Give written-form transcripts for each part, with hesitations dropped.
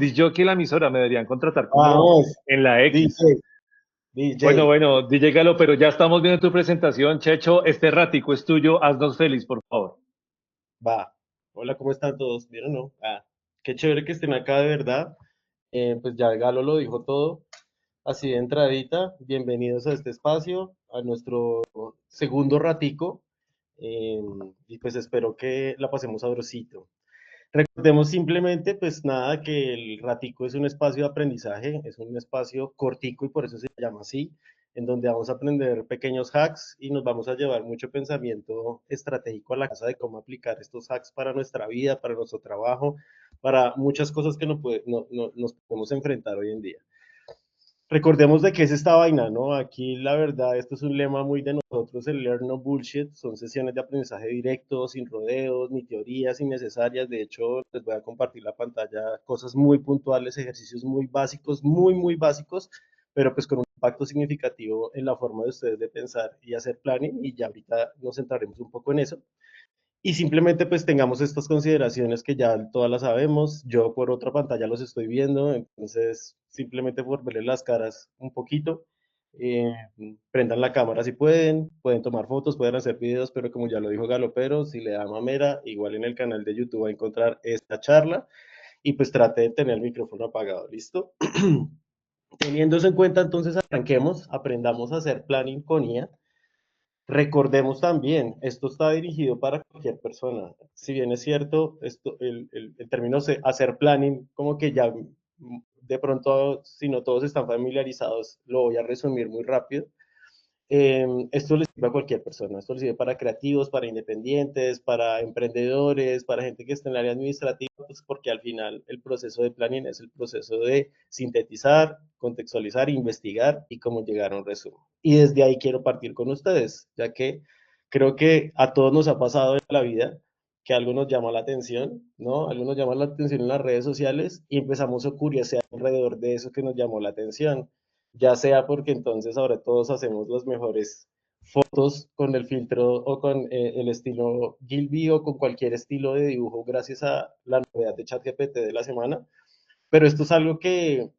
Disc la emisora, me deberían contratar como Vamos, en la X. DJ, Bueno, DJ. bueno, DJ Galo, pero ya estamos viendo tu presentación, Checho. Este ratico es tuyo, haznos feliz, por favor. Va. Hola, ¿cómo están todos? ¿Vieron o no? Qué chévere que estén acá de verdad. Pues ya Galo lo dijo todo. Así de entradita, bienvenidos a este espacio, a nuestro segundo ratico. eh, y pues espero que la pasemos sabrosito. Recordemos simplemente, pues nada, que el ratico es un espacio de aprendizaje, es un espacio cortico y por eso se llama así, en donde vamos a aprender pequeños hacks y nos vamos a llevar mucho pensamiento estratégico a la casa de cómo aplicar estos hacks para nuestra vida, para nuestro trabajo, para muchas cosas que nos podemos enfrentar hoy en día. Recordemos de qué es esta vaina, ¿no? Aquí la verdad, esto es un lema muy de nosotros, el Learn No Bullshit, son sesiones de aprendizaje directo, sin rodeos, ni teorías innecesarias. De hecho, les voy a compartir la pantalla, cosas muy puntuales, ejercicios muy básicos, muy básicos, pero pues con un impacto significativo en la forma de ustedes de pensar y hacer planning, y ya ahorita nos centraremos un poco en eso. Y simplemente pues tengamos estas consideraciones que ya todas las sabemos. Yo por otra pantalla los estoy viendo, entonces simplemente por verles las caras un poquito. eh, Prendan la cámara si pueden, pueden tomar fotos, pueden hacer videos, pero como ya lo dijo Galopero, si le da mamera, igual en el canal de YouTube va a encontrar esta charla y pues trate de tener el micrófono apagado, ¿listo? Teniendo eso en cuenta, entonces arranquemos, aprendamos a hacer planning con IA. Recordemos también, esto está dirigido para cualquier persona. Si bien es cierto, el término hacer planning, como que ya de pronto, si no todos están familiarizados, lo voy a resumir muy rápido. Esto le sirve a cualquier persona, esto le sirve para creativos, para independientes, para emprendedores, para gente que está en el área administrativa, pues porque al final el proceso de planning es el proceso de sintetizar, contextualizar, investigar y cómo llegar a un resumen. Y desde ahí quiero partir con ustedes, ya que creo que a todos nos ha pasado en la vida que algo nos llama la atención, ¿no? Algo nos llama la atención en las redes sociales y empezamos a curiosear alrededor de eso que nos llamó la atención, ya sea porque entonces ahora todos hacemos las mejores fotos con el filtro o con el estilo Gilby o con cualquier estilo de dibujo gracias a la novedad de ChatGPT de la semana, pero esto es algo que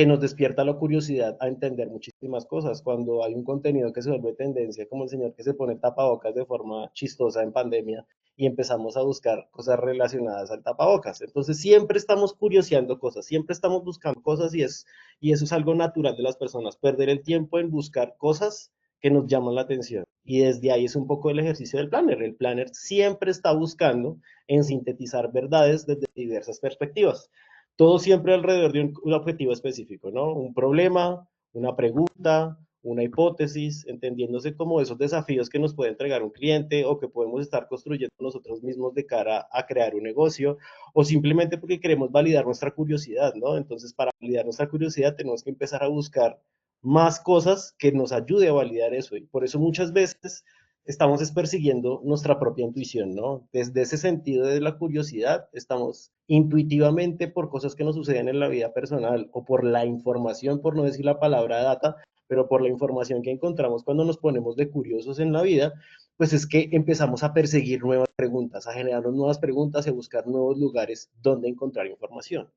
nos despierta la curiosidad a entender muchísimas cosas. Cuando hay un contenido que se vuelve tendencia, como el señor que se pone tapabocas de forma chistosa en pandemia, y empezamos a buscar cosas relacionadas al tapabocas. Entonces siempre estamos curioseando cosas, siempre estamos buscando cosas y eso es algo natural de las personas, perder el tiempo en buscar cosas que nos llaman la atención. Y desde ahí es un poco el ejercicio del planner. El planner siempre está buscando en sintetizar verdades desde diversas perspectivas, todo siempre alrededor de un objetivo específico, ¿no? Un problema, una pregunta, una hipótesis, entendiéndose como esos desafíos que nos puede entregar un cliente o que podemos estar construyendo nosotros mismos de cara a crear un negocio, o simplemente porque queremos validar nuestra curiosidad, ¿no? Entonces, para validar nuestra curiosidad tenemos que empezar a buscar más cosas que nos ayude a validar eso. Y por eso muchas veces estamos persiguiendo nuestra propia intuición, ¿no? Desde ese sentido de la curiosidad, estamos intuitivamente por cosas que nos suceden en la vida personal o por la información, por no decir la palabra data, pero por la información que encontramos cuando nos ponemos de curiosos en la vida, pues es que empezamos a perseguir nuevas preguntas, a generarnos nuevas preguntas y a buscar nuevos lugares donde encontrar información.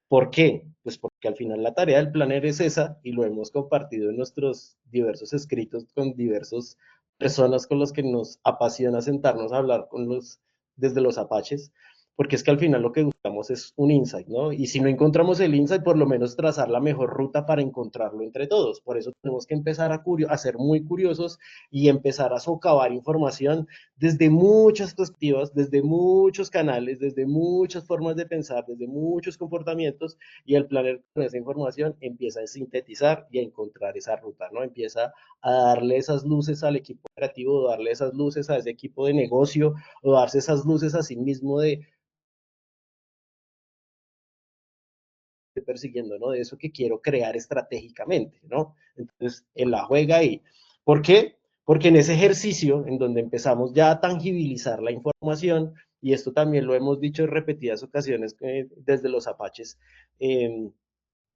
¿Por qué? Pues porque al final la tarea del planner es esa y lo hemos compartido en nuestros diversos escritos con diversas personas con las que nos apasiona sentarnos a hablar con desde los apaches, porque es que al final lo que buscamos es un insight, ¿no? Y si no encontramos el insight, por lo menos trazar la mejor ruta para encontrarlo entre todos. Por eso tenemos que empezar a ser muy curiosos y empezar a socavar información desde muchas perspectivas, desde muchos canales, desde muchas formas de pensar, desde muchos comportamientos, y el planner con esa información empieza a sintetizar y a encontrar esa ruta, ¿no? Empieza a darle esas luces al equipo creativo, darle esas luces a ese equipo de negocio, o darse esas luces a sí mismo de persiguiendo, ¿no? De eso que quiero crear estratégicamente, ¿no? Entonces, él la juega ahí. ¿Por qué? Porque en ese ejercicio, en donde empezamos ya a tangibilizar la información, y esto también lo hemos dicho en repetidas ocasiones desde los apaches, eh,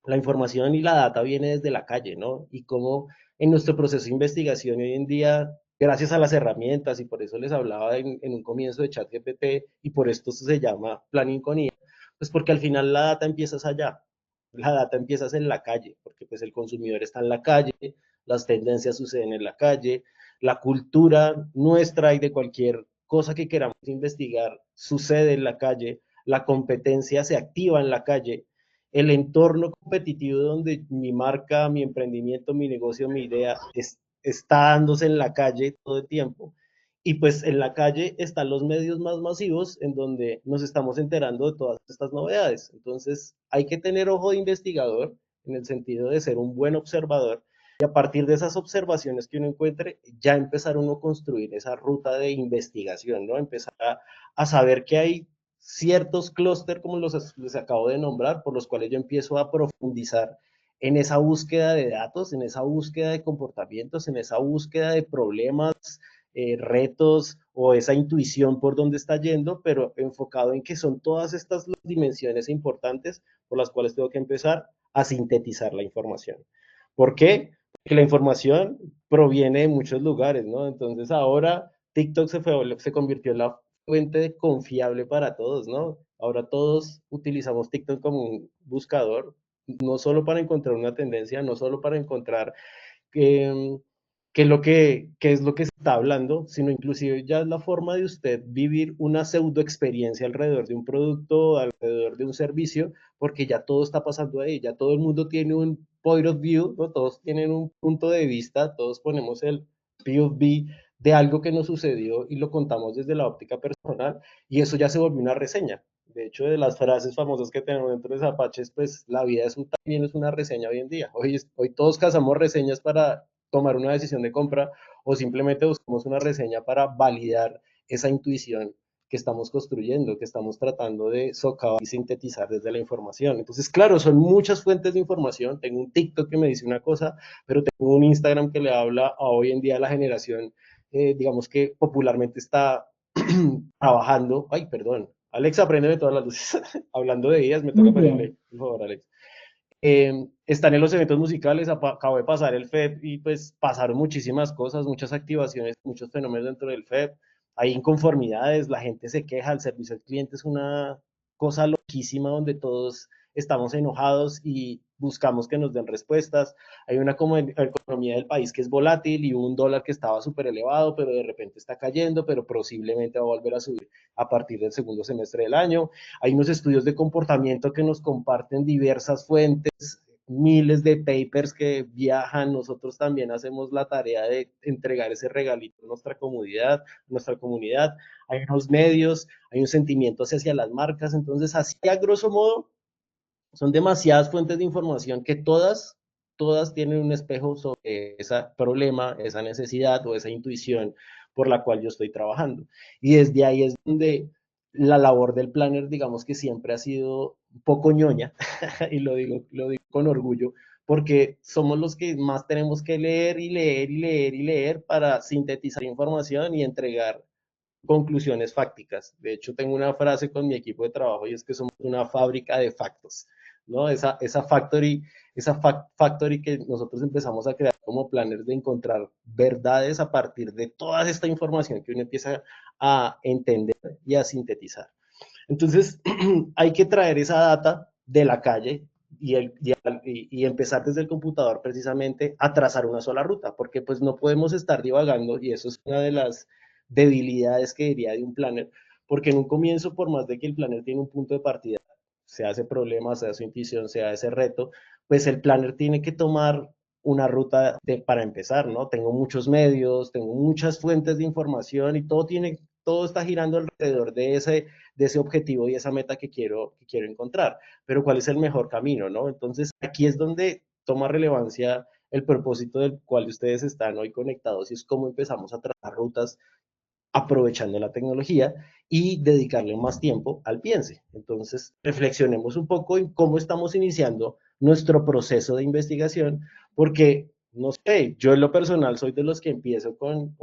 la información y la data viene desde la calle, ¿no? Y cómo en nuestro proceso de investigación hoy en día, gracias a las herramientas, y por eso les hablaba en un comienzo de ChatGPT, y por esto se llama Planning con IA, Pues porque al final la data empiezas allá, la data empiezas en la calle, porque pues el consumidor está en la calle, las tendencias suceden en la calle, la cultura nuestra y de cualquier cosa que queramos investigar sucede en la calle, la competencia se activa en la calle, el entorno competitivo donde mi marca, mi emprendimiento, mi negocio, mi idea está dándose en la calle todo el tiempo. Y pues en la calle están los medios más masivos en donde nos estamos enterando de todas estas novedades. Entonces hay que tener ojo de investigador en el sentido de ser un buen observador y a partir de esas observaciones que uno encuentre, ya empezar uno a construir esa ruta de investigación, ¿no? Empezar a saber que hay ciertos clústeres, como les acabo de nombrar, por los cuales yo empiezo a profundizar en esa búsqueda de datos, en esa búsqueda de comportamientos, en esa búsqueda de problemas, retos o esa intuición por dónde está yendo, pero enfocado en que son todas estas dimensiones importantes por las cuales tengo que empezar a sintetizar la información. ¿Por qué? Porque la información proviene de muchos lugares, ¿no? Entonces ahora TikTok se convirtió en la fuente confiable para todos, ¿no? Ahora todos utilizamos TikTok como un buscador, no solo para encontrar una tendencia, no solo para encontrar qué, qué es lo que se está hablando, sino inclusive ya es la forma de usted vivir una pseudo experiencia alrededor de un producto, alrededor de un servicio, porque ya todo está pasando ahí, ya todo el mundo tiene un point of view, ¿no? Todos tienen un punto de vista, todos ponemos el POV de algo que nos sucedió y lo contamos desde la óptica personal y eso ya se volvió una reseña. De hecho, de las frases famosas que tenemos dentro de Zapaches, pues la vida también es una reseña hoy en día. Hoy todos cazamos reseñas para tomar una decisión de compra o simplemente buscamos una reseña para validar esa intuición que estamos construyendo, que estamos tratando de socavar y sintetizar desde la información. Entonces, claro, son muchas fuentes de información. Tengo un TikTok que me dice una cosa, pero tengo un Instagram que le habla a hoy en día a la generación, digamos que popularmente está trabajando. Ay, perdón. Alexa, préndeme todas las luces. Hablando de ellas, me toca pedirle, por favor, Alex. Están en los eventos musicales, acabo de pasar el FEP y pues pasaron muchísimas cosas, muchas activaciones, muchos fenómenos dentro del FEP, hay inconformidades, la gente se queja, el servicio al cliente es una cosa loquísima donde todos estamos enojados y buscamos que nos den respuestas, hay una economía del país que es volátil y un dólar que estaba súper elevado, pero de repente está cayendo, pero posiblemente va a volver a subir a partir del segundo semestre del año, hay unos estudios de comportamiento que nos comparten diversas fuentes, miles de papers que viajan, nosotros también hacemos la tarea de entregar ese regalito a nuestra comunidad, hay unos medios, hay un sentimiento hacia las marcas, entonces así a grosso modo son demasiadas fuentes de información que todas tienen un espejo sobre ese problema, esa necesidad o esa intuición por la cual yo estoy trabajando. Y desde ahí es donde la labor del planner, digamos que siempre ha sido un poco ñoña, y lo digo con orgullo, porque somos los que más tenemos que leer y leer y leer y leer para sintetizar información y entregar conclusiones fácticas. De hecho, tengo una frase con mi equipo de trabajo y es que somos una fábrica de factos, ¿no? Esa factory que nosotros empezamos a crear como planners de encontrar verdades a partir de toda esta información que uno empieza a entender y a sintetizar. Entonces, hay que traer esa data de la calle y empezar desde el computador precisamente a trazar una sola ruta, porque pues no podemos estar divagando y eso es una de las debilidades que diría de un planner, porque en un comienzo, por más de que el planner tiene un punto de partida, sea ese problema, sea su intuición, sea ese reto, pues el planner tiene que tomar una ruta para empezar, ¿no? Tengo muchos medios, tengo muchas fuentes de información y todo está girando alrededor de ese objetivo y esa meta que quiero encontrar. Pero ¿cuál es el mejor camino, no? Entonces, aquí es donde toma relevancia el propósito del cual ustedes están hoy conectados y es cómo empezamos a trazar rutas aprovechando la tecnología y dedicarle más tiempo al piense. Entonces, reflexionemos un poco en cómo estamos iniciando nuestro proceso de investigación, porque, no sé, yo en lo personal soy de los que empiezo con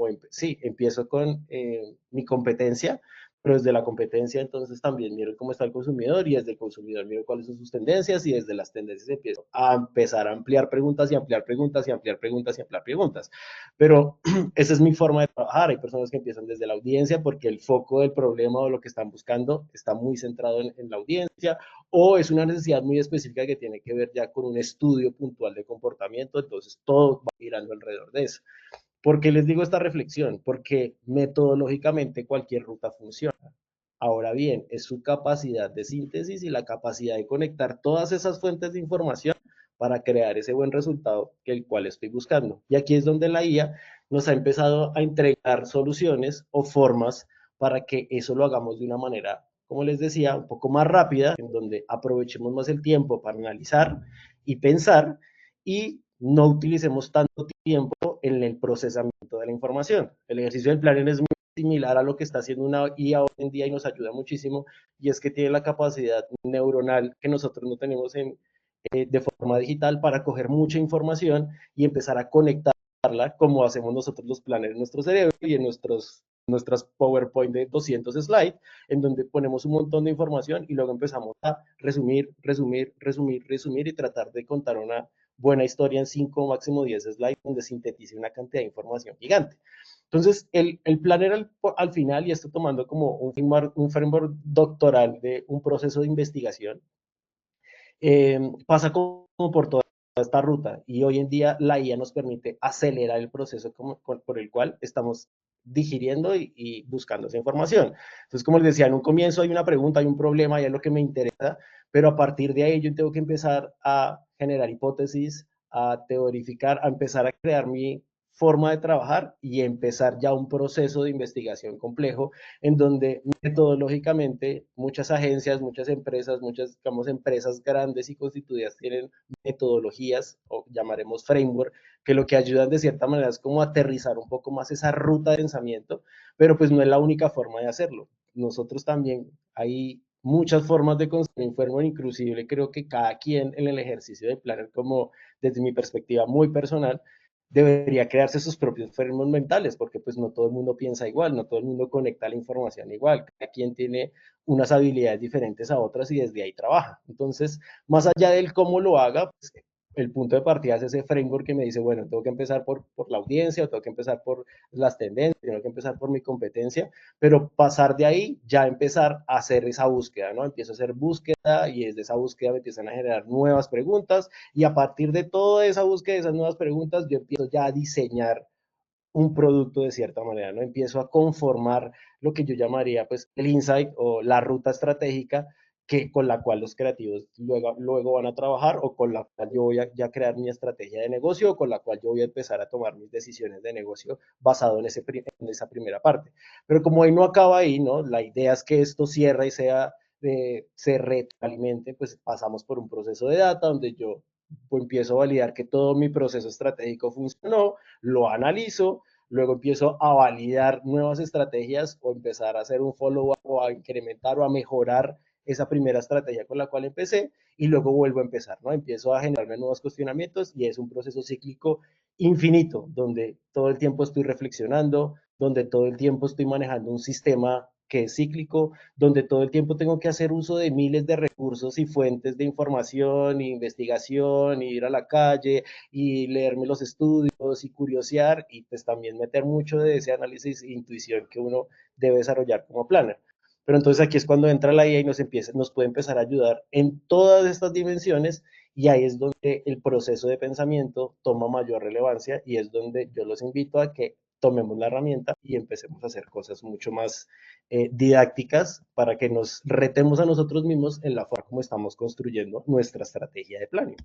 mi competencia, pero desde la competencia entonces también miro cómo está el consumidor y desde el consumidor miro cuáles son sus tendencias y desde las tendencias empiezo a empezar a ampliar preguntas y ampliar preguntas y ampliar preguntas y ampliar preguntas. Pero esa es mi forma de trabajar. Hay personas que empiezan desde la audiencia porque el foco del problema o lo que están buscando está muy centrado en la audiencia o es una necesidad muy específica que tiene que ver ya con un estudio puntual de comportamiento, entonces todo va girando alrededor de eso. ¿Por qué les digo esta reflexión? Porque metodológicamente cualquier ruta funciona. Ahora bien, es su capacidad de síntesis y la capacidad de conectar todas esas fuentes de información para crear ese buen resultado que el cual estoy buscando. Y aquí es donde la IA nos ha empezado a entregar soluciones o formas para que eso lo hagamos de una manera, como les decía, un poco más rápida, en donde aprovechemos más el tiempo para analizar y pensar y no utilicemos tanto tiempo en el procesamiento de la información. El ejercicio del planner es muy similar a lo que está haciendo una IA hoy en día y nos ayuda muchísimo, y es que tiene la capacidad neuronal que nosotros no tenemos de forma digital para coger mucha información y empezar a conectarla como hacemos nosotros los planners en nuestro cerebro y en nuestras PowerPoint de 200 slides, en donde ponemos un montón de información y luego empezamos a resumir, resumir, resumir, resumir y tratar de contar una buena historia en 5, máximo 10 slides, donde sintetice una cantidad de información gigante. Entonces, el planner al final, y esto tomando como un framework doctoral de un proceso de investigación, pasa como por toda esta ruta y hoy en día la IA nos permite acelerar el proceso por el cual estamos digiriendo y buscando esa información. Entonces, como les decía, en un comienzo hay una pregunta, hay un problema, y es lo que me interesa, pero a partir de ahí yo tengo que empezar a generar hipótesis, a teorificar, a empezar a crear mi forma de trabajar y empezar ya un proceso de investigación complejo en donde metodológicamente muchas agencias, muchas empresas, muchas, digamos, empresas grandes y constituidas tienen metodologías, o llamaremos framework, que lo que ayudan de cierta manera es como aterrizar un poco más esa ruta de pensamiento, pero pues no es la única forma de hacerlo. Nosotros también hay muchas formas de construir framework, inclusive creo que cada quien en el ejercicio de Planner, como desde mi perspectiva muy personal, debería crearse sus propios frameworks mentales, porque pues no todo el mundo piensa igual, no todo el mundo conecta la información igual, cada quien tiene unas habilidades diferentes a otras y desde ahí trabaja. Entonces, más allá del cómo lo haga, pues, el punto de partida es ese framework que me dice, bueno, tengo que empezar por la audiencia, o tengo que empezar por las tendencias, tengo que empezar por mi competencia, pero pasar de ahí, ya empezar a hacer esa búsqueda, ¿no? Empiezo a hacer búsqueda y desde esa búsqueda me empiezan a generar nuevas preguntas y a partir de toda esa búsqueda de esas nuevas preguntas, yo empiezo ya a diseñar un producto de cierta manera, ¿no? Empiezo a conformar lo que yo llamaría pues el insight o la ruta estratégica con la cual los creativos luego van a trabajar o con la cual yo voy a ya crear mi estrategia de negocio o con la cual yo voy a empezar a tomar mis decisiones de negocio basado en esa primera parte. Pero como ahí no acaba ahí, ¿no? La idea es que esto cierre y se retroalimente, pues pasamos por un proceso de data donde yo pues, empiezo a validar que todo mi proceso estratégico funcionó, lo analizo, luego empiezo a validar nuevas estrategias o empezar a hacer un follow-up o a incrementar o a mejorar esa primera estrategia con la cual empecé y luego vuelvo a empezar, ¿no? Empiezo a generarme nuevos cuestionamientos y es un proceso cíclico infinito donde todo el tiempo estoy reflexionando, donde todo el tiempo estoy manejando un sistema que es cíclico, donde todo el tiempo tengo que hacer uso de miles de recursos y fuentes de información, e investigación, y ir a la calle, y leerme los estudios y curiosear y pues también meter mucho de ese análisis e intuición que uno debe desarrollar como planner. Pero entonces aquí es cuando entra la IA y nos puede empezar a ayudar en todas estas dimensiones y ahí es donde el proceso de pensamiento toma mayor relevancia y es donde yo los invito a que tomemos la herramienta y empecemos a hacer cosas mucho más didácticas para que nos retemos a nosotros mismos en la forma como estamos construyendo nuestra estrategia de planning.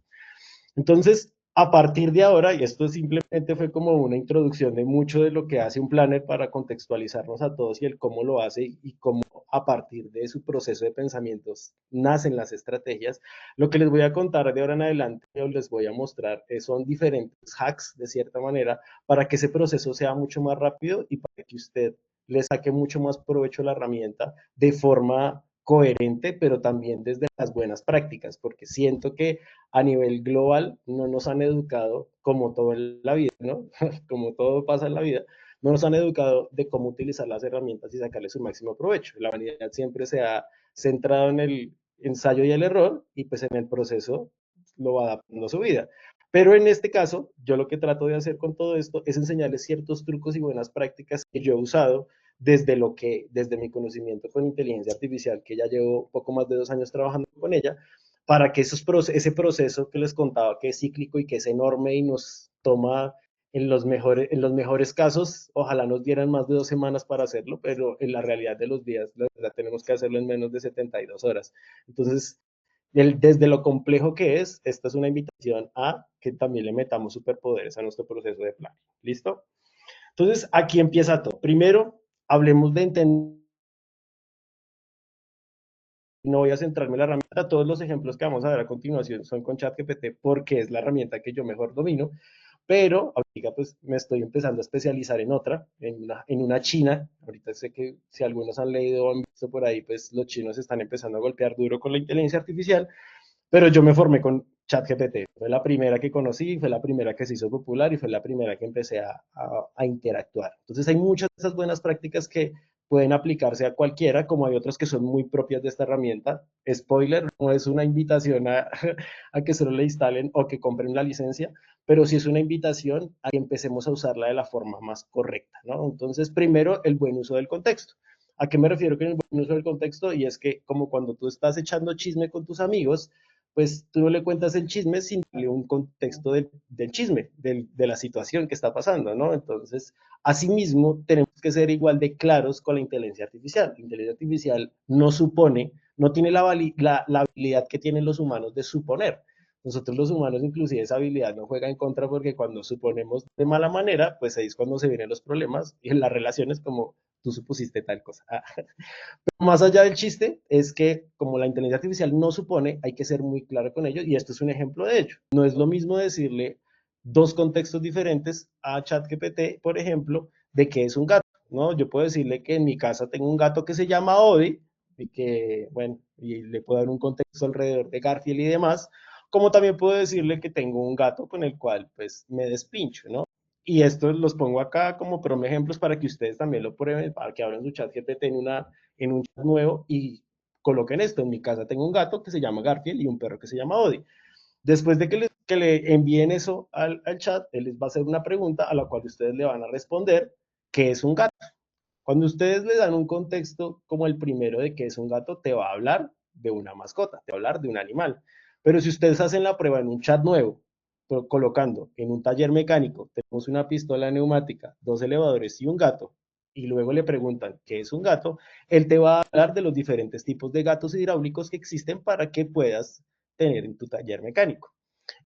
Entonces, a partir de ahora, y esto simplemente fue como una introducción de mucho de lo que hace un planner para contextualizarnos a todos y el cómo lo hace y cómo a partir de su proceso de pensamientos nacen las estrategias. Lo que les voy a contar de ahora en adelante o les voy a mostrar son diferentes hacks de cierta manera para que ese proceso sea mucho más rápido y para que usted le saque mucho más provecho a la herramienta de forma coherente, pero también desde las buenas prácticas, porque siento que a nivel global no nos han educado como todo en la vida, ¿no? Como todo pasa en la vida, no nos han educado de cómo utilizar las herramientas y sacarle su máximo provecho. La humanidad siempre se ha centrado en el ensayo y el error y pues en el proceso lo va adaptando a su vida. Pero en este caso, yo lo que trato de hacer con todo esto es enseñarles ciertos trucos y buenas prácticas que yo he usado desde mi conocimiento con inteligencia artificial, que ya llevo poco más de 2 años trabajando con ella, para que ese proceso que les contaba, que es cíclico y que es enorme y nos toma en los mejores casos, ojalá nos dieran más de 2 semanas para hacerlo, pero en la realidad de los días, la verdad, tenemos que hacerlo en menos de 72 horas. Entonces, desde lo complejo que es, esta es una invitación a que también le metamos superpoderes a nuestro proceso de plan. ¿Listo? Entonces, aquí empieza todo. Primero, hablemos de entender. No voy a centrarme en la herramienta, todos los ejemplos que vamos a ver a continuación son con ChatGPT porque es la herramienta que yo mejor domino, pero ahorita pues me estoy empezando a especializar en otra, en una china. Ahorita sé que si algunos han leído o han visto por ahí, pues los chinos están empezando a golpear duro con la inteligencia artificial, pero yo me formé con ChatGPT. Fue la primera que conocí, fue la primera que se hizo popular y fue la primera que empecé a interactuar. Entonces hay muchas de esas buenas prácticas que pueden aplicarse a cualquiera, como hay otras que son muy propias de esta herramienta. Spoiler, no es una invitación a que solo le instalen o que compren la licencia, pero sí es una invitación a que empecemos a usarla de la forma más correcta, ¿no? Entonces, primero, el buen uso del contexto. ¿A qué me refiero con el buen uso del contexto? Y es que como cuando tú estás echando chisme con tus amigos, pues tú no le cuentas el chisme sin darle un contexto del chisme, de la situación que está pasando, ¿no? Entonces, asimismo, tenemos que ser igual de claros con la inteligencia artificial. La inteligencia artificial no supone, no tiene la habilidad que tienen los humanos de suponer. Nosotros los humanos, inclusive, esa habilidad no juega en contra porque cuando suponemos de mala manera, pues ahí es cuando se vienen los problemas y en las relaciones como tú supusiste tal cosa. Más allá del chiste, es que como la inteligencia artificial no supone, hay que ser muy claro con ello y esto es un ejemplo de ello. No es lo mismo decirle dos contextos diferentes a ChatGPT, por ejemplo, de que es un gato, ¿no? Yo puedo decirle que en mi casa tengo un gato que se llama Odie y que, bueno, y le puedo dar un contexto alrededor de Garfield y demás, como también puedo decirle que tengo un gato con el cual, pues, me despincho, ¿no? Y esto los pongo acá como prom ejemplos para que ustedes también lo prueben, para que abran su chat GPT en un chat nuevo y coloquen esto. En mi casa tengo un gato que se llama Garfield y un perro que se llama Odie. Después de que le envíen eso al chat, él les va a hacer una pregunta a la cual ustedes le van a responder qué es un gato. Cuando ustedes le dan un contexto como el primero de qué es un gato, te va a hablar de una mascota, te va a hablar de un animal. Pero si ustedes hacen la prueba en un chat nuevo, colocando en un taller mecánico, tenemos una pistola neumática, dos elevadores y un gato, y luego le preguntan qué es un gato, él te va a hablar de los diferentes tipos de gatos hidráulicos que existen para que puedas tener en tu taller mecánico.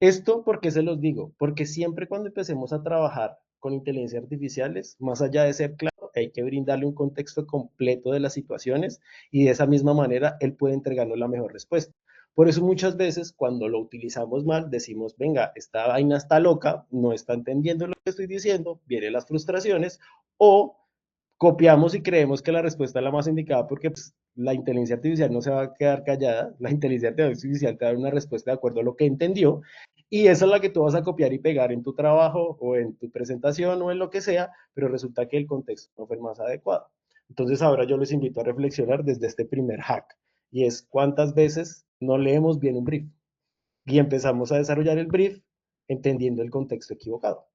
Esto, ¿por qué se los digo? Porque siempre cuando empecemos a trabajar con inteligencia artificiales, más allá de ser claro, hay que brindarle un contexto completo de las situaciones y de esa misma manera él puede entregarnos la mejor respuesta. Por eso muchas veces cuando lo utilizamos mal decimos, venga, esta vaina está loca, no está entendiendo lo que estoy diciendo, vienen las frustraciones o copiamos y creemos que la respuesta es la más indicada porque pues, la inteligencia artificial no se va a quedar callada, la inteligencia artificial te va a dar una respuesta de acuerdo a lo que entendió y esa es la que tú vas a copiar y pegar en tu trabajo o en tu presentación o en lo que sea, pero resulta que el contexto no fue el más adecuado. Entonces ahora yo les invito a reflexionar desde este primer hack y es cuántas veces no leemos bien un brief y empezamos a desarrollar el brief entendiendo el contexto equivocado.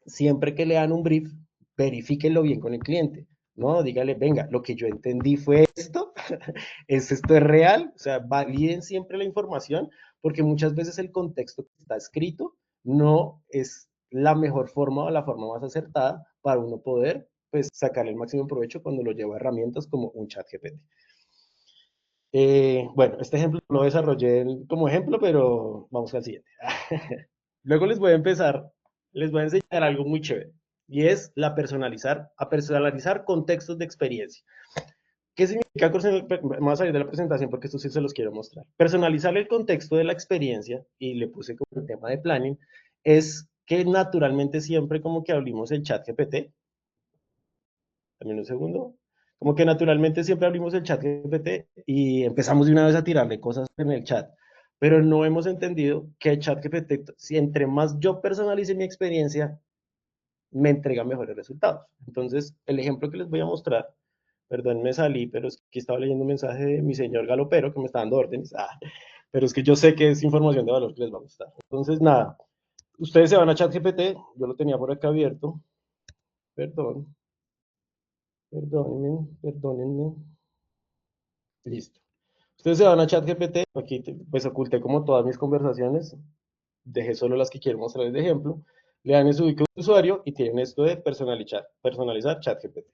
Siempre que lean un brief, verifíquenlo bien con el cliente. No, dígale, venga, lo que yo entendí fue esto, esto es real, o sea, validen siempre la información, porque muchas veces el contexto que está escrito no es la mejor forma o la forma más acertada para uno poder pues, sacarle el máximo provecho cuando lo lleva a herramientas como un chat GPT. Bueno, este ejemplo lo desarrollé como ejemplo, pero vamos al siguiente. Luego les voy a enseñar algo muy chévere y es a personalizar contextos de experiencia. ¿Qué significa? Vamos a salir de la presentación porque esto sí se los quiero mostrar. Personalizar el contexto de la experiencia, y le puse como el tema de planning, es que naturalmente siempre como que abrimos el chat GPT, también un segundo, como que naturalmente siempre abrimos el chat GPT y empezamos de una vez a tirarle cosas en el chat, pero no hemos entendido que el chat GPT, si entre más yo personalice mi experiencia, me entrega mejores resultados. Entonces, el ejemplo que les voy a mostrar, perdón, me salí, pero es que aquí estaba leyendo un mensaje de mi señor galopero que me está dando órdenes, pero es que yo sé que es información de valor que les va a gustar. Entonces, nada, ustedes se van a ChatGPT, yo lo tenía por acá abierto, perdón, perdónenme, listo. Ustedes se van a ChatGPT, aquí pues oculté como todas mis conversaciones, dejé solo las que quiero mostrarles de ejemplo, le dan su ubicación de usuario y tienen esto de personalizar ChatGPT.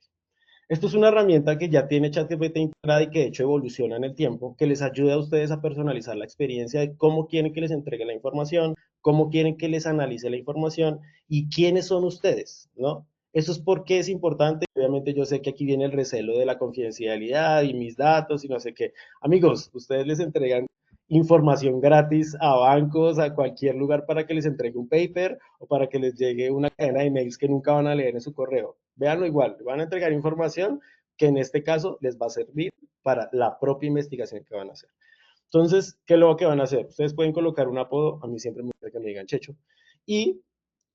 Esto es una herramienta que ya tiene ChatGPT integrada y que de hecho evoluciona en el tiempo, que les ayuda a ustedes a personalizar la experiencia de cómo quieren que les entregue la información, cómo quieren que les analice la información y quiénes son ustedes, ¿no? Eso es porque es importante. Obviamente yo sé que aquí viene el recelo de la confidencialidad y mis datos y no sé qué. Amigos, ustedes les entregan información gratis a bancos, a cualquier lugar para que les entregue un paper o para que les llegue una cadena de emails que nunca van a leer en su correo. Véanlo igual, van a entregar información que en este caso les va a servir para la propia investigación que van a hacer. Entonces, ¿qué es lo que van a hacer? Ustedes pueden colocar un apodo, a mí siempre me gusta que me digan Checho, y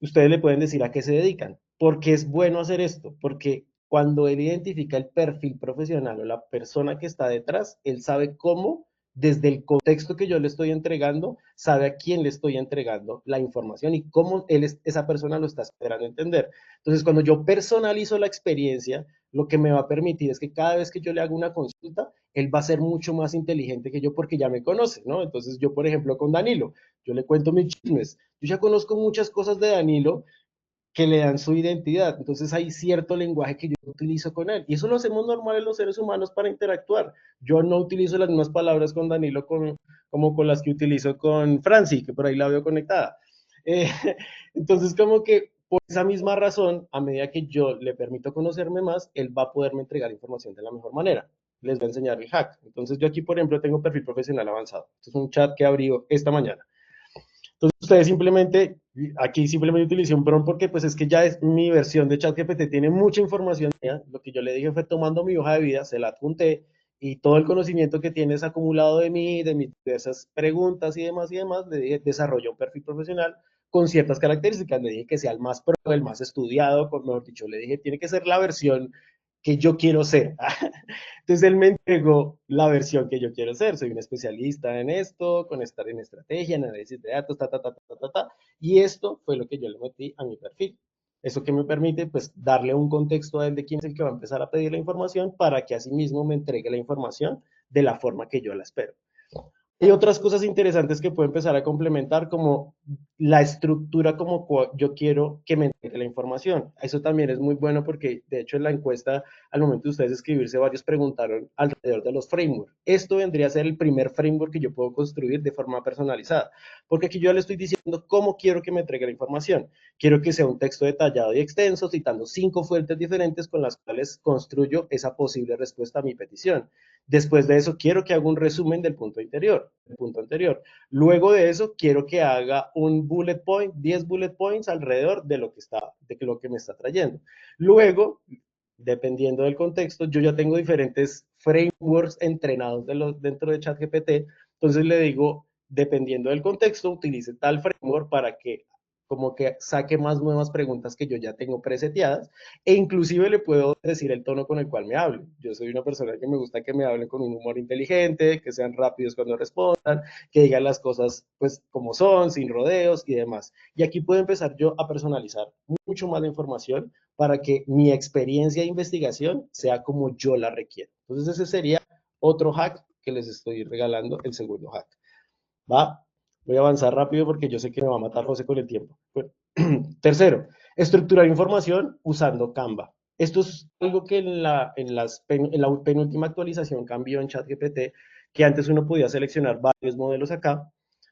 ustedes le pueden decir a qué se dedican. ¿Por qué es bueno hacer esto? Porque cuando él identifica el perfil profesional o la persona que está detrás, él sabe cómo, desde el contexto que yo le estoy entregando, sabe a quién le estoy entregando la información y cómo esa persona lo está esperando entender. Entonces, cuando yo personalizo la experiencia, lo que me va a permitir es que cada vez que yo le haga una consulta, él va a ser mucho más inteligente que yo porque ya me conoce, ¿no? Entonces yo, por ejemplo, con Danilo, yo le cuento mis chismes. Yo ya conozco muchas cosas de Danilo que le dan su identidad. Entonces hay cierto lenguaje que yo utilizo con él. Y eso lo hacemos normal en los seres humanos para interactuar. Yo no utilizo las mismas palabras con Danilo como con las que utilizo con Franci, que por ahí la veo conectada. Eh, entonces, como que por esa misma razón, a medida que yo le permito conocerme más, él va a poderme entregar información de la mejor manera. Les voy a enseñar el hack. Entonces, yo aquí, por ejemplo, tengo perfil profesional avanzado. Este es un chat que abrí esta mañana. Entonces, ustedes simplemente, aquí simplemente utilicé un prompt porque pues es que ya es mi versión de ChatGPT, tiene mucha información. Lo que yo le dije fue tomando mi hoja de vida, se la adjunté y todo el conocimiento que tienes acumulado de mí, de mis diversas preguntas y demás, le dije, desarrolla un perfil profesional con ciertas características. Le dije que sea el más pro, el más estudiado, mejor dicho, le dije, tiene que ser la versión que yo quiero ser. Entonces él me entregó la versión que yo quiero ser. Soy un especialista en esto, con estar en estrategia, en análisis de datos, y esto fue lo que yo le metí a mi perfil. Eso que me permite, pues, darle un contexto a él de quién es el que va a empezar a pedir la información para que asimismo me entregue la información de la forma que yo la espero. Hay otras cosas interesantes que puedo empezar a complementar, como la estructura como yo quiero que me entregue la información. Eso también es muy bueno porque, de hecho, en la encuesta, al momento de ustedes escribirse, varios preguntaron alrededor de los frameworks. Esto vendría a ser el primer framework que yo puedo construir de forma personalizada, porque aquí yo le estoy diciendo cómo quiero que me entregue la información. Quiero que sea un texto detallado y extenso, citando 5 fuentes diferentes con las cuales construyo esa posible respuesta a mi petición. Después de eso, quiero que haga un resumen del punto anterior. Luego de eso, quiero que haga un bullet point, 10 bullet points alrededor de lo que me está trayendo. Luego, dependiendo del contexto, yo ya tengo diferentes frameworks entrenados dentro de ChatGPT. Entonces le digo, dependiendo del contexto, utilice tal framework para que como que saque más nuevas preguntas que yo ya tengo preseteadas e inclusive le puedo decir el tono con el cual me hable. Yo soy una persona que me gusta que me hablen con un humor inteligente, que sean rápidos cuando respondan, que digan las cosas pues como son, sin rodeos y demás. Y aquí puedo empezar yo a personalizar mucho más la información para que mi experiencia de investigación sea como yo la requiero. Entonces ese sería otro hack que les estoy regalando, el segundo hack. ¿Va? Voy a avanzar rápido porque yo sé que me va a matar José con el tiempo. Bueno, tercero, estructurar información usando Canva. Esto es algo que en la penúltima actualización cambió en ChatGPT, que antes uno podía seleccionar varios modelos acá,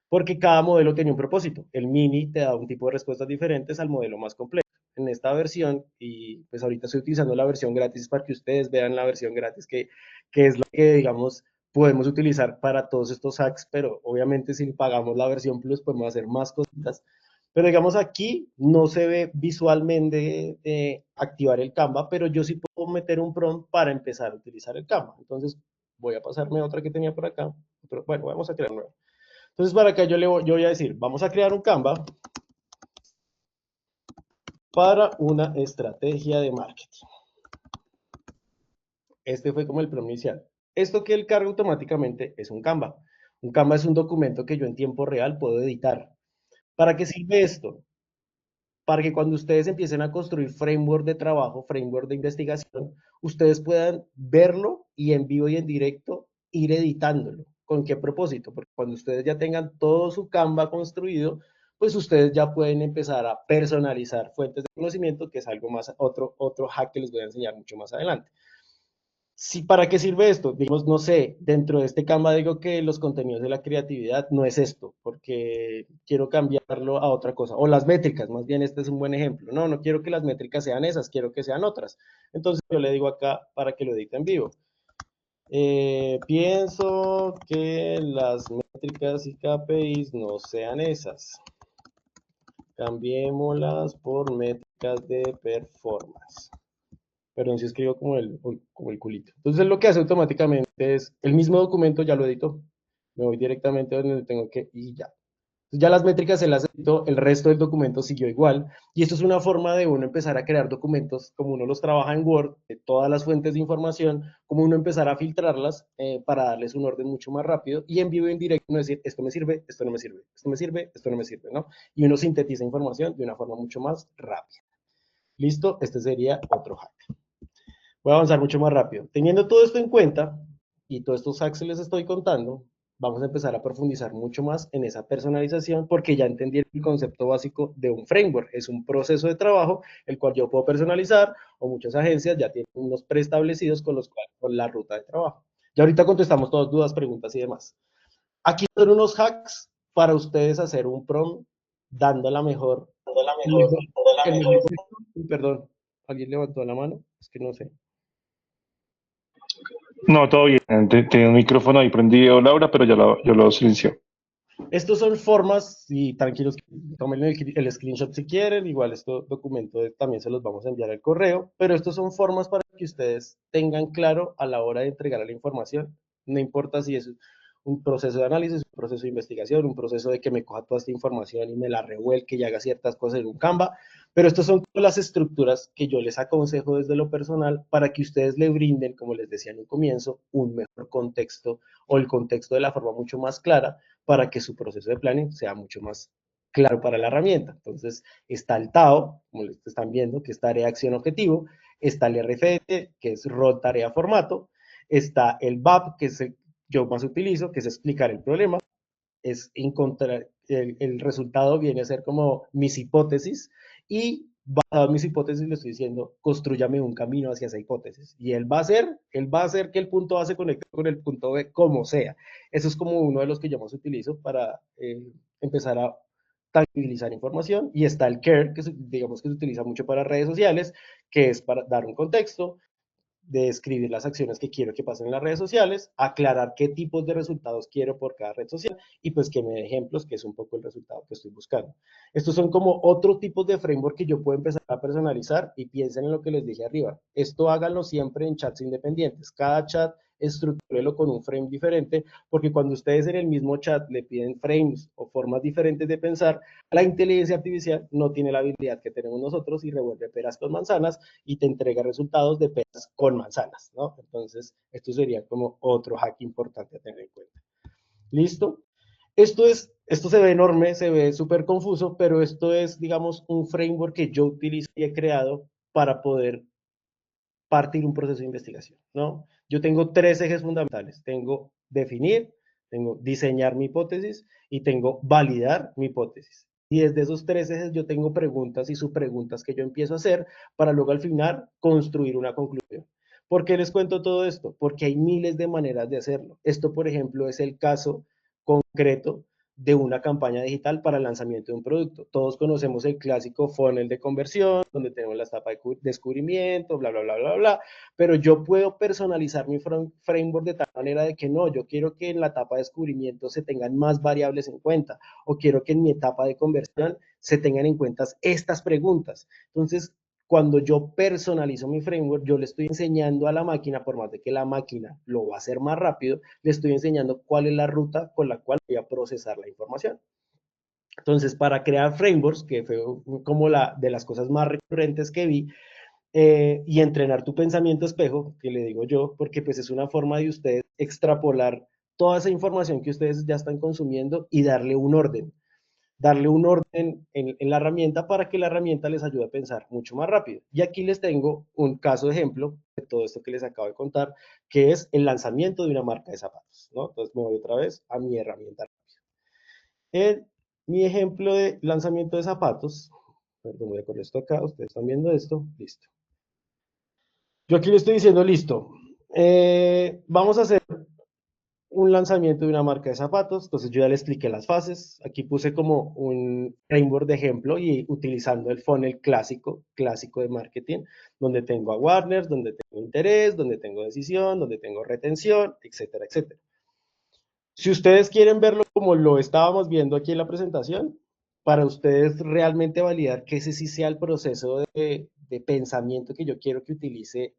porque cada modelo tenía un propósito. El mini te da un tipo de respuestas diferentes al modelo más complejo. En esta versión, y pues ahorita estoy utilizando la versión gratis para que ustedes vean la versión gratis, que es la que, digamos, podemos utilizar para todos estos hacks, pero obviamente si pagamos la versión Plus podemos hacer más cositas. Pero digamos aquí no se ve visualmente activar el Canva, pero yo sí puedo meter un prompt para empezar a utilizar el Canva. Entonces voy a pasarme otra que tenía por acá. Bueno, vamos a crear nueva. Entonces para acá yo voy a decir, vamos a crear un Canva para una estrategia de marketing. Este fue como el prompt inicial. Esto que él carga automáticamente es un Canva. Un Canva es un documento que yo en tiempo real puedo editar. ¿Para qué sirve esto? Para que cuando ustedes empiecen a construir framework de trabajo, framework de investigación, ustedes puedan verlo y en vivo y en directo ir editándolo. ¿Con qué propósito? Porque cuando ustedes ya tengan todo su Canva construido, pues ustedes ya pueden empezar a personalizar fuentes de conocimiento, que es algo más, otro hack que les voy a enseñar mucho más adelante. Sí, ¿para qué sirve esto? Digamos, no sé, dentro de este Canva digo que los contenidos de la creatividad no es esto, porque quiero cambiarlo a otra cosa. O las métricas, más bien este es un buen ejemplo. No, no quiero que las métricas sean esas, quiero que sean otras. Entonces yo le digo acá para que lo edite en vivo. Pienso que las métricas y KPIs no sean esas. Cambiémoslas por métricas de performance. Perdón, si escribo como el culito. Entonces lo que hace automáticamente es, el mismo documento ya lo editó. Me voy directamente a donde tengo que, y ya. Entonces ya las métricas se las editó, el resto del documento siguió igual. Y esto es una forma de uno empezar a crear documentos, como uno los trabaja en Word, de todas las fuentes de información, como uno empezar a filtrarlas para darles un orden mucho más rápido y en vivo y en directo no decir, esto me sirve, esto no me sirve, esto me sirve, esto no me sirve, ¿no? Y uno sintetiza información de una forma mucho más rápida. Listo, este sería otro hack. Voy a avanzar mucho más rápido. Teniendo todo esto en cuenta y todos estos hacks que les estoy contando, vamos a empezar a profundizar mucho más en esa personalización porque ya entendí el concepto básico de un framework. Es un proceso de trabajo el cual yo puedo personalizar o muchas agencias ya tienen unos preestablecidos con los cuales con la ruta de trabajo. Ya ahorita contestamos todas dudas, preguntas y demás. Aquí son unos hacks para ustedes hacer un prompt dando la mejor, el mejor contexto. Perdón, ¿alguien levantó la mano? Es que no sé. No, todo bien. Tenía un micrófono ahí prendido, Laura, pero ya lo silenció. Estos son formas, y tranquilos, tomen el screenshot si quieren, igual este documento también se los vamos a enviar al correo, pero estos son formas para que ustedes tengan claro a la hora de entregar la información, no importa si es un proceso de análisis, un proceso de investigación, un proceso de que me coja toda esta información y me la revuelque y haga ciertas cosas en un Canva, pero estas son las estructuras que yo les aconsejo desde lo personal para que ustedes le brinden, como les decía en un comienzo, un mejor contexto o el contexto de la forma mucho más clara para que su proceso de planning sea mucho más claro para la herramienta. Entonces, está el TAO, como les están viendo, que es tarea, acción, objetivo. Está el RFT, que es rol, tarea, formato. Está el BAP, que es el que yo más utilizo, que es explicar el problema. Es encontrar, el resultado viene a ser como mis hipótesis y basado en mis hipótesis le estoy diciendo, construyame un camino hacia esa hipótesis. Y él va a hacer que el punto A se conecte con el punto B como sea. Eso es como uno de los que yo más utilizo para empezar a tangibilizar información. Y está el CARE, que digamos que se utiliza mucho para redes sociales, que es para dar un contexto, de escribir las acciones que quiero que pasen en las redes sociales, aclarar qué tipos de resultados quiero por cada red social y pues que me dé ejemplos, que es un poco el resultado que estoy buscando. Estos son como otros tipos de framework que yo puedo empezar a personalizar y piensen en lo que les dije arriba. Esto háganlo siempre en chats independientes. Cada chat estructúrelo con un frame diferente, porque cuando ustedes en el mismo chat le piden frames o formas diferentes de pensar, la inteligencia artificial no tiene la habilidad que tenemos nosotros y revuelve peras con manzanas y te entrega resultados de peras con manzanas, ¿no? Entonces, esto sería como otro hack importante a tener en cuenta. ¿Listo? Esto se ve enorme, se ve súper confuso, pero esto es, digamos, un framework que yo utilizo y he creado para poder partir un proceso de investigación, ¿no? Yo tengo tres ejes fundamentales. Tengo definir, tengo diseñar mi hipótesis y tengo validar mi hipótesis. Y desde esos tres ejes yo tengo preguntas y subpreguntas que yo empiezo a hacer para luego al final construir una conclusión. ¿Por qué les cuento todo esto? Porque hay miles de maneras de hacerlo. Esto, por ejemplo, es el caso concreto de una campaña digital para el lanzamiento de un producto. Todos conocemos el clásico funnel de conversión, donde tenemos la etapa de descubrimiento, bla, bla, bla, bla, bla, pero yo puedo personalizar mi framework de tal manera de que no, yo quiero que en la etapa de descubrimiento se tengan más variables en cuenta, o quiero que en mi etapa de conversión se tengan en cuenta estas preguntas. Entonces, cuando yo personalizo mi framework, yo le estoy enseñando a la máquina, por más de que la máquina lo va a hacer más rápido, le estoy enseñando cuál es la ruta con la cual voy a procesar la información. Entonces, para crear frameworks, que fue como de las cosas más recurrentes que vi, y entrenar tu pensamiento espejo, que le digo yo, porque pues es una forma de ustedes extrapolar toda esa información que ustedes ya están consumiendo y darle un orden en la herramienta para que la herramienta les ayude a pensar mucho más rápido. Y aquí les tengo un caso de ejemplo de todo esto que les acabo de contar, que es el lanzamiento de una marca de zapatos, ¿no? Entonces me voy otra vez a mi herramienta. En mi ejemplo de lanzamiento de zapatos, perdón, voy a poner esto acá, ustedes están viendo esto, listo. Yo aquí le estoy diciendo, listo, vamos a hacer un lanzamiento de una marca de zapatos, entonces yo ya le expliqué las fases, aquí puse como un framework de ejemplo y utilizando el funnel clásico de marketing, donde tengo a Warner, donde tengo interés, donde tengo decisión, donde tengo retención, etcétera, etcétera. Si ustedes quieren verlo como lo estábamos viendo aquí en la presentación, para ustedes realmente validar que ese sí sea el proceso de pensamiento que yo quiero que utilice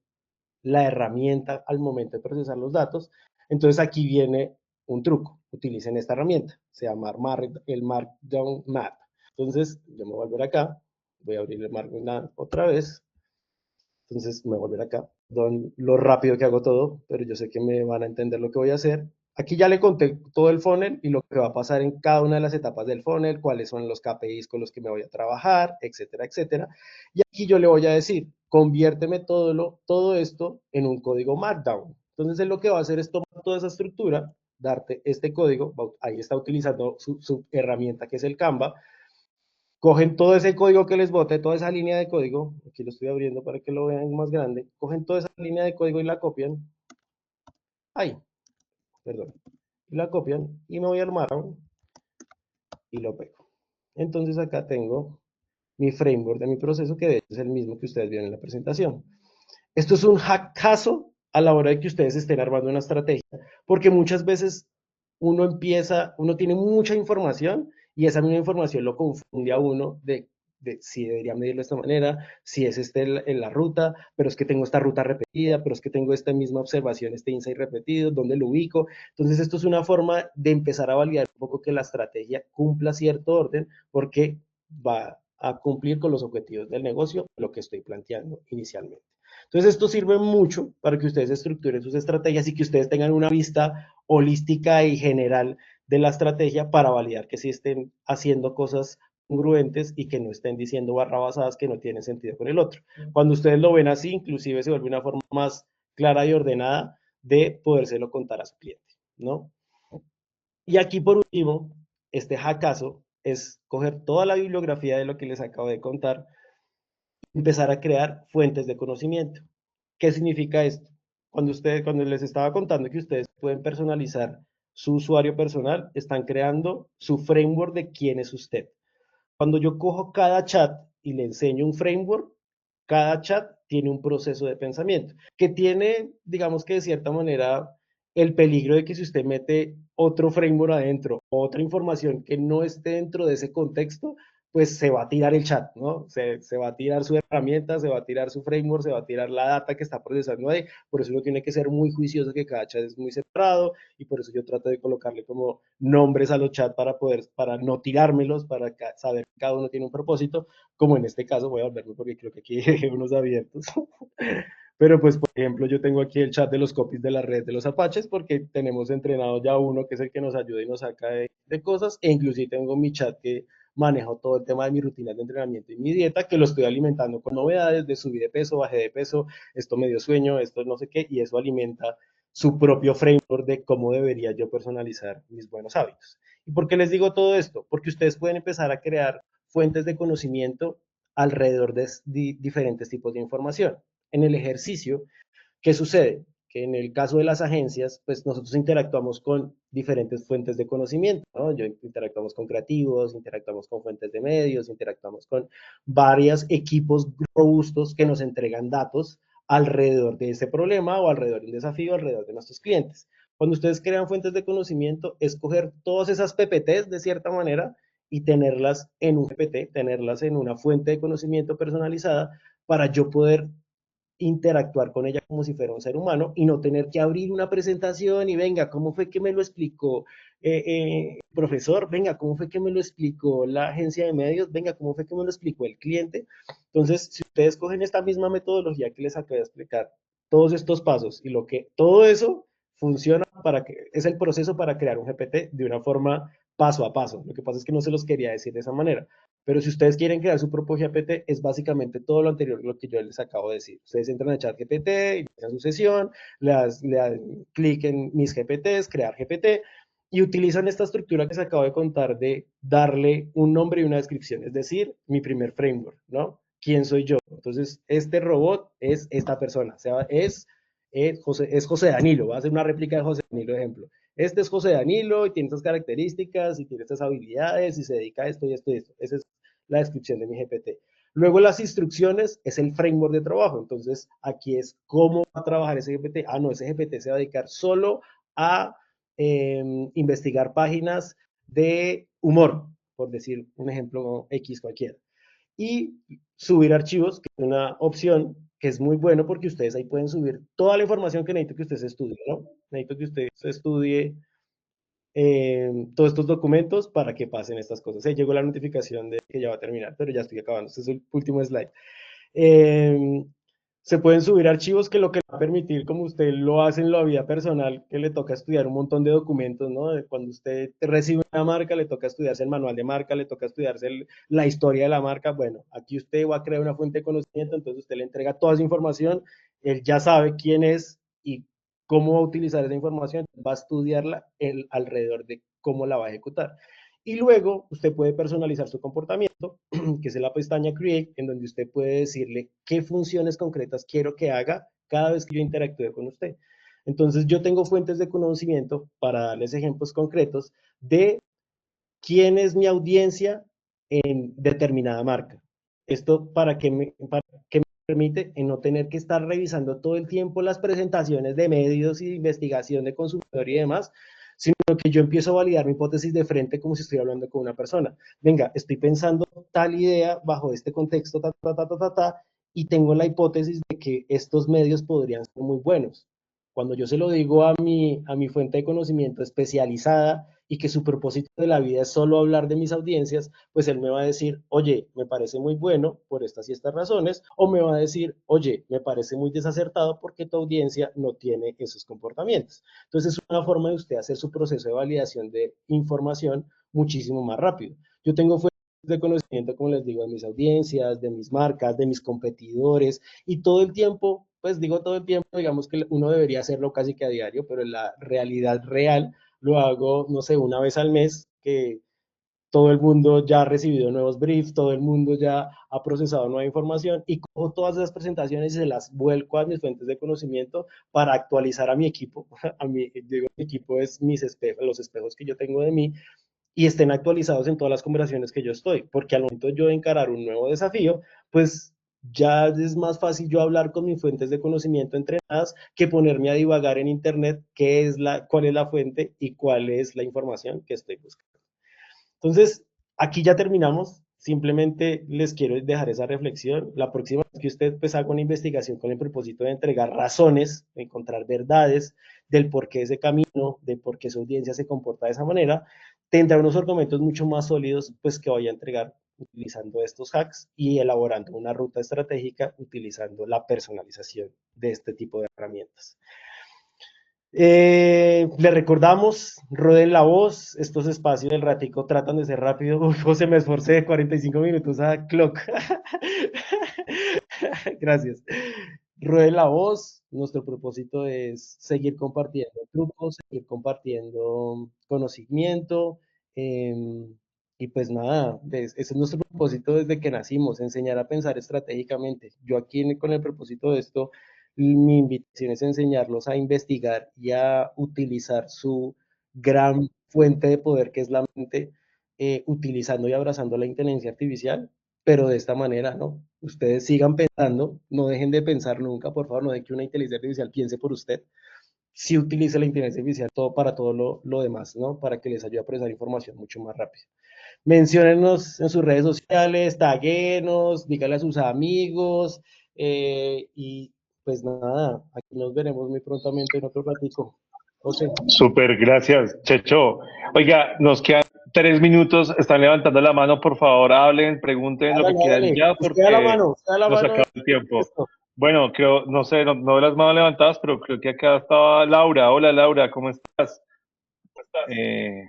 la herramienta al momento de procesar los datos. Entonces aquí viene un truco. Utilicen esta herramienta. Se llama el Markdown Map. Entonces yo me voy a volver acá. Voy a abrir el Markdown otra vez. Entonces me voy a volver acá. Don lo rápido que hago todo, pero yo sé que me van a entender lo que voy a hacer. Aquí ya le conté todo el funnel y lo que va a pasar en cada una de las etapas del funnel, cuáles son los KPIs con los que me voy a trabajar, etcétera, etcétera. Y aquí yo le voy a decir, conviérteme todo esto en un código Markdown. Entonces, él lo que va a hacer es tomar toda esa estructura, darte este código, ahí está utilizando su herramienta que es el Canva, cogen todo ese código que les bote, toda esa línea de código, aquí lo estoy abriendo para que lo vean más grande, cogen toda esa línea de código y la copian, ahí, perdón, y la copian y me voy al Markdown y lo pego. Entonces acá tengo mi framework de mi proceso, que de hecho es el mismo que ustedes vieron en la presentación. Esto es un hackazo a la hora de que ustedes estén armando una estrategia, porque muchas veces uno tiene mucha información y esa misma información lo confunde a uno de si debería medirlo de esta manera, si es en la ruta, pero es que tengo esta ruta repetida, pero es que tengo esta misma observación, este insight repetido, ¿dónde lo ubico? Entonces esto es una forma de empezar a validar un poco que la estrategia cumpla cierto orden, porque va a cumplir con los objetivos del negocio, lo que estoy planteando inicialmente. Entonces esto sirve mucho para que ustedes estructuren sus estrategias y que ustedes tengan una vista holística y general de la estrategia para validar que sí estén haciendo cosas congruentes y que no estén diciendo barrabasadas que no tienen sentido con el otro. Cuando ustedes lo ven así, inclusive se vuelve una forma más clara y ordenada de podérselo contar a su cliente, ¿no? Y aquí por último, este hackazo es coger toda la bibliografía de lo que les acabo de contar, empezar a crear fuentes de conocimiento. ¿Qué significa esto? Cuando les estaba contando que ustedes pueden personalizar su usuario personal, están creando su framework de quién es usted. Cuando yo cojo cada chat y le enseño un framework, cada chat tiene un proceso de pensamiento que tiene, digamos que de cierta manera, el peligro de que si usted mete otro framework adentro, otra información que no esté dentro de ese contexto, pues se va a tirar el chat, ¿no? Se va a tirar su herramienta, se va a tirar su framework, se va a tirar la data que está procesando ahí. Por eso uno tiene que ser muy juicioso que cada chat es muy separado y por eso yo trato de colocarle como nombres a los chats para no tirármelos, para saber que cada uno tiene un propósito, como en este caso, voy a volverme porque creo que aquí hay unos abiertos. Pero pues, por ejemplo, yo tengo aquí el chat de los copies de la red de los Apaches porque tenemos entrenado ya uno que es el que nos ayuda y nos saca de cosas, e inclusive tengo mi chat que manejo todo el tema de mi rutina de entrenamiento y mi dieta, que lo estoy alimentando con novedades de subí de peso, bajé de peso, esto me dio sueño, esto no sé qué, y eso alimenta su propio framework de cómo debería yo personalizar mis buenos hábitos. ¿Y por qué les digo todo esto? Porque ustedes pueden empezar a crear fuentes de conocimiento alrededor de diferentes tipos de información. En el ejercicio, ¿qué sucede? Que en el caso de las agencias, pues nosotros interactuamos con diferentes fuentes de conocimiento, ¿no? Yo interactuamos con creativos, interactuamos con fuentes de medios, interactuamos con varios equipos robustos que nos entregan datos alrededor de ese problema o alrededor de un desafío, alrededor de nuestros clientes. Cuando ustedes crean fuentes de conocimiento, escoger todas esas PPTs de cierta manera y tenerlas en un PPT, tenerlas en una fuente de conocimiento personalizada para yo poder interactuar con ella como si fuera un ser humano y no tener que abrir una presentación y venga, ¿cómo fue que me lo explicó profesor? Venga, ¿cómo fue que me lo explicó la agencia de medios? Venga, ¿cómo fue que me lo explicó el cliente? Entonces, si ustedes cogen esta misma metodología que les acabo de explicar, todos estos pasos y todo eso funciona es el proceso para crear un GPT de una forma paso a paso. Lo que pasa es que no se los quería decir de esa manera. Pero si ustedes quieren crear su propio GPT, es básicamente todo lo anterior lo que yo les acabo de decir. Ustedes entran a ChatGPT, inician su sesión, le dan clic en mis GPTs, crear GPT, y utilizan esta estructura que se acabo de contar de darle un nombre y una descripción, es decir, mi primer framework, ¿no? ¿Quién soy yo? Entonces, este robot es esta persona, o sea, es José Danilo, va a hacer una réplica de José Danilo, ejemplo. Este es José Danilo y tiene estas características y tiene estas habilidades y se dedica a esto y esto y esto. Esa es la descripción de mi GPT. Luego las instrucciones es el framework de trabajo. Entonces aquí es cómo va a trabajar ese GPT. Ah, no, ese GPT se va a dedicar solo a investigar páginas de humor, por decir un ejemplo X cualquiera. Y subir archivos, que es una opción que es muy bueno porque ustedes ahí pueden subir toda la información que necesito que usted se estudie, ¿no? Necesito que usted se estudie todos estos documentos para que pasen estas cosas. Llegó la notificación de que ya va a terminar, pero ya estoy acabando. Este es el último slide. Eh, se pueden subir archivos que lo que va a permitir, como usted lo hace en la vida personal, que le toca estudiar un montón de documentos, ¿no? Cuando usted recibe una marca, le toca estudiarse el manual de marca, le toca estudiarse la historia de la marca. Bueno, aquí usted va a crear una fuente de conocimiento, entonces usted le entrega toda esa información, él ya sabe quién es y cómo va a utilizar esa información, va a estudiarla alrededor de cómo la va a ejecutar. Y luego usted puede personalizar su comportamiento, que es en la pestaña Create, en donde usted puede decirle qué funciones concretas quiero que haga cada vez que yo interactúe con usted. Entonces yo tengo fuentes de conocimiento para darles ejemplos concretos de quién es mi audiencia en determinada marca. Esto para que me permite en no tener que estar revisando todo el tiempo las presentaciones de medios y de investigación de consumidor y demás, sino que yo empiezo a validar mi hipótesis de frente como si estoy hablando con una persona. Venga, estoy pensando tal idea bajo este contexto, y tengo la hipótesis de que estos medios podrían ser muy buenos. Cuando yo se lo digo a mi fuente de conocimiento especializada y que su propósito de la vida es solo hablar de mis audiencias, pues él me va a decir, oye, me parece muy bueno por estas y estas razones, o me va a decir, oye, me parece muy desacertado porque tu audiencia no tiene esos comportamientos. Entonces es una forma de usted hacer su proceso de validación de información muchísimo más rápido. Yo tengo fuentes de conocimiento, como les digo, de mis audiencias, de mis marcas, de mis competidores, y todo el tiempo, pues digo todo el tiempo, digamos que uno debería hacerlo casi que a diario, pero en la realidad real lo hago, no sé, una vez al mes, que todo el mundo ya ha recibido nuevos briefs, todo el mundo ya ha procesado nueva información y cojo todas esas presentaciones y se las vuelco a mis fuentes de conocimiento para actualizar a mi equipo. A mi, digo, mi equipo es mis espejos, los espejos que yo tengo de mí y estén actualizados en todas las conversaciones que yo estoy, porque al momento yo de encarar un nuevo desafío, pues ya es más fácil yo hablar con mis fuentes de conocimiento entrenadas que ponerme a divagar en internet cuál es la fuente y cuál es la información que estoy buscando. Entonces, aquí ya terminamos. Simplemente les quiero dejar esa reflexión. La próxima vez que usted pues haga una investigación con el propósito de entregar razones, de encontrar verdades del por qué ese camino, de por qué su audiencia se comporta de esa manera, tendrá unos argumentos mucho más sólidos pues que vaya a entregar utilizando estos hacks y elaborando una ruta estratégica utilizando la personalización de este tipo de herramientas. Le recordamos, roden la voz, estos espacios del ratico tratan de ser rápido. Uf, José, me esforcé 45 minutos a clock. Gracias. Roden la voz, nuestro propósito es seguir compartiendo trucos, seguir compartiendo conocimiento. eh, y pues nada, ese es nuestro propósito desde que nacimos, enseñar a pensar estratégicamente. Yo aquí con el propósito de esto mi invitación es enseñarlos a investigar y a utilizar su gran fuente de poder que es la mente, utilizando y abrazando la inteligencia artificial, pero de esta manera, ¿no? Ustedes sigan pensando, no dejen de pensar nunca, por favor, no dejen que una inteligencia artificial piense por usted. Sí utilice la inteligencia artificial para todo lo demás, ¿no? Para que les ayude a procesar información mucho más rápido. Menciónenos en sus redes sociales, taguenos, díganle a sus amigos y pues nada, aquí nos veremos muy prontamente en otro ratico. José, Súper, gracias, Checho. Oiga, nos quedan 3 minutos. Están levantando la mano, por favor, hablen, pregunten lo que hágale, quieran hágale. ya, porque Usted da la nos mano. acaba el tiempo. Esto. Bueno, creo, no sé, no veo las manos levantadas, pero creo que acá estaba Laura. Hola, Laura, ¿cómo estás?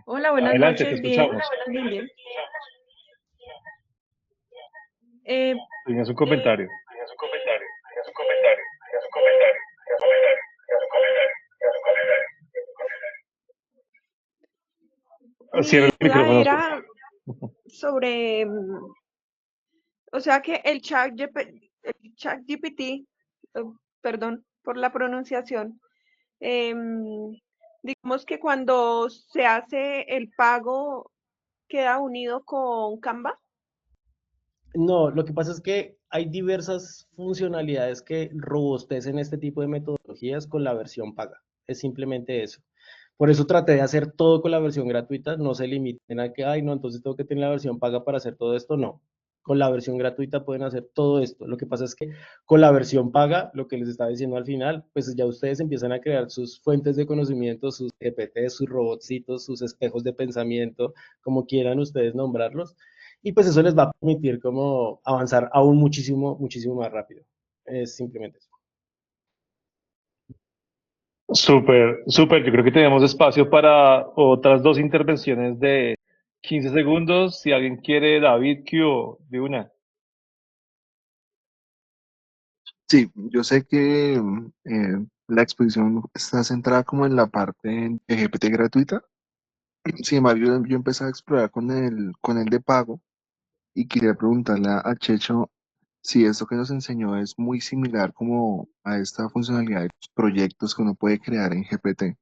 Hola, buenas Adelante, te noches. Bien, escuchamos. bien, bien. Eh, Tienes un comentario. Cierra mi el duda micrófono, por favor. era sobre, o sea que el chat GPT, perdón por la pronunciación, em, digamos que cuando se hace el pago queda unido con Canva. No, lo que pasa es que hay diversas funcionalidades que robustecen este tipo de metodologías con la versión paga. Es simplemente eso. Por eso traté de hacer todo con la versión gratuita. No se limiten a que, ay, no, entonces tengo que tener la versión paga para hacer todo esto. No. Con la versión gratuita pueden hacer todo esto. Lo que pasa es que con la versión paga, lo que les estaba diciendo al final, pues ya ustedes empiezan a crear sus fuentes de conocimiento, sus GPT, sus robotcitos, sus espejos de pensamiento, como quieran ustedes nombrarlos, y pues eso les va a permitir como avanzar aún muchísimo, muchísimo más rápido. Es simplemente eso. Súper, súper. Yo creo que tenemos espacio para otras dos intervenciones de 15 segundos. Si alguien quiere, David, Q, de una. Sí, yo sé que la exposición está centrada como en la parte de GPT gratuita. Sin embargo, yo empecé a explorar con el de pago y quería preguntarle a Checho si esto que nos enseñó es muy similar como a esta funcionalidad de los proyectos que uno puede crear en GPT.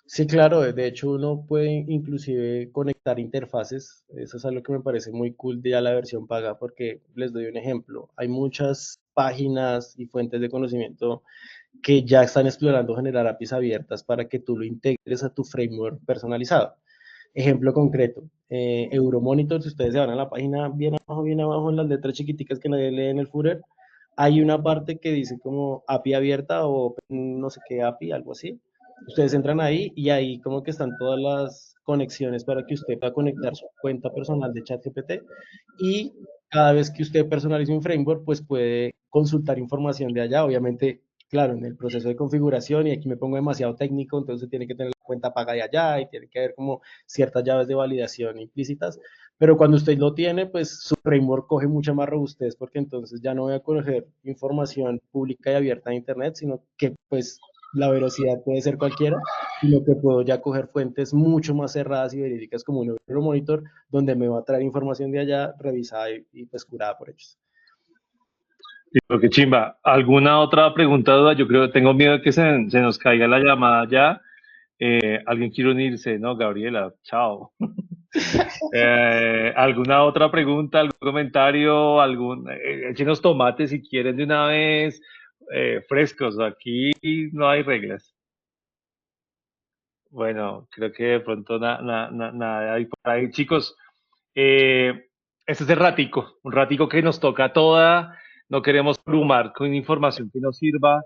Sí, claro, de hecho uno puede inclusive conectar interfaces, eso es algo que me parece muy cool de ya la versión paga, porque les doy un ejemplo, hay muchas páginas y fuentes de conocimiento que ya están explorando generar APIs abiertas para que tú lo integres a tu framework personalizado. Ejemplo concreto, Euromonitor, si ustedes se van a la página bien abajo en las letras chiquiticas que nadie lee en el footer, hay una parte que dice como API abierta o no sé qué API, algo así. Ustedes entran ahí y ahí como que están todas las conexiones para que usted pueda conectar su cuenta personal de ChatGPT y cada vez que usted personalice un framework, pues puede consultar información de allá. Obviamente, claro, en el proceso de configuración, y aquí me pongo demasiado técnico, entonces tiene que tener la cuenta paga de allá y tiene que haber como ciertas llaves de validación implícitas, pero cuando usted lo tiene, pues su framework coge mucha más robustez porque entonces ya no voy a coger información pública y abierta en Internet, sino que pues la velocidad puede ser cualquiera, sino que puedo ya coger fuentes mucho más cerradas y verídicas como un Euromonitor, donde me va a traer información de allá revisada y pues curada por ellos. Digo, qué chimba. ¿Alguna otra pregunta, duda? Yo creo que tengo miedo de que se nos caiga la llamada ya. ¿Alguien quiere unirse? No, Gabriela, chao. ¿Alguna otra pregunta, algún comentario, échenos tomates si quieren de una vez, frescos, aquí no hay reglas. Bueno, creo que de pronto nada hay por ahí. Chicos, este es el ratico, un ratico que nos toca toda, no queremos abrumar con información que nos sirva.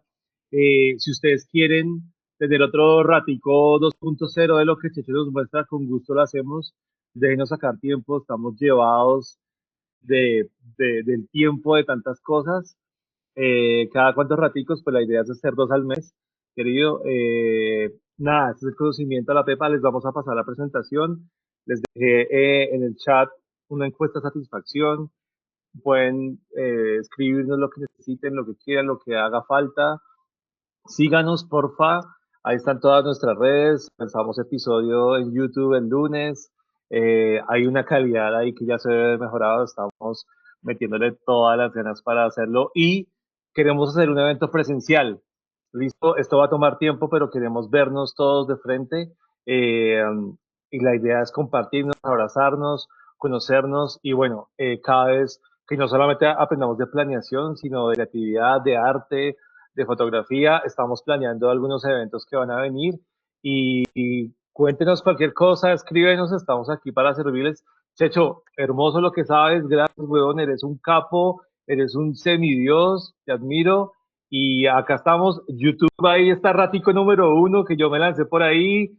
Si ustedes quieren tener otro ratico 2.0 de lo que Cheche nos muestra, con gusto lo hacemos. Déjenos sacar tiempo, estamos llevados del tiempo de tantas cosas. Cada cuantos raticos, pues la idea es hacer dos al mes, querido. Nada, este es el conocimiento a la Pepa, les vamos a pasar la presentación. Les dejé en el chat una encuesta de satisfacción. Pueden escribirnos lo que necesiten, lo que quieran, lo que haga falta. Síganos, porfa. Ahí están todas nuestras redes. Lanzamos episodio en YouTube el lunes. Hay una calidad ahí que ya se ve mejorado. Estamos metiéndole todas las ganas para hacerlo y queremos hacer un evento presencial. Listo, esto va a tomar tiempo, pero queremos vernos todos de frente. eh, y la idea es compartirnos, abrazarnos, conocernos y bueno, cada vez que no solamente aprendamos de planeación, sino de creatividad, de arte, de fotografía. Estamos planeando algunos eventos que van a venir y cuéntenos cualquier cosa, escríbenos, estamos aquí para servirles. Checho, hermoso lo que sabes, gracias, huevón, eres un capo, eres un semidios, te admiro Y acá estamos, YouTube ahí está ratico número 1, que yo me lancé por ahí.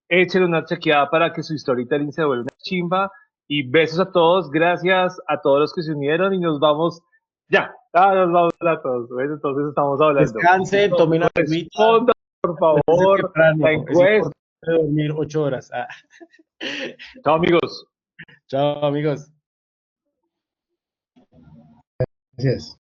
Échenle una chequeada para que su storytelling se vuelva una chimba. Y besos a todos, gracias a todos los que se unieron y nos vamos ya. Nos vamos a todos. Bueno, entonces estamos hablando. Descansen, tomen agüita. Responda, por favor, temprano, la es encuesta. importante dormir 8 horas. Chao, amigos. Chao, amigos. Gracias.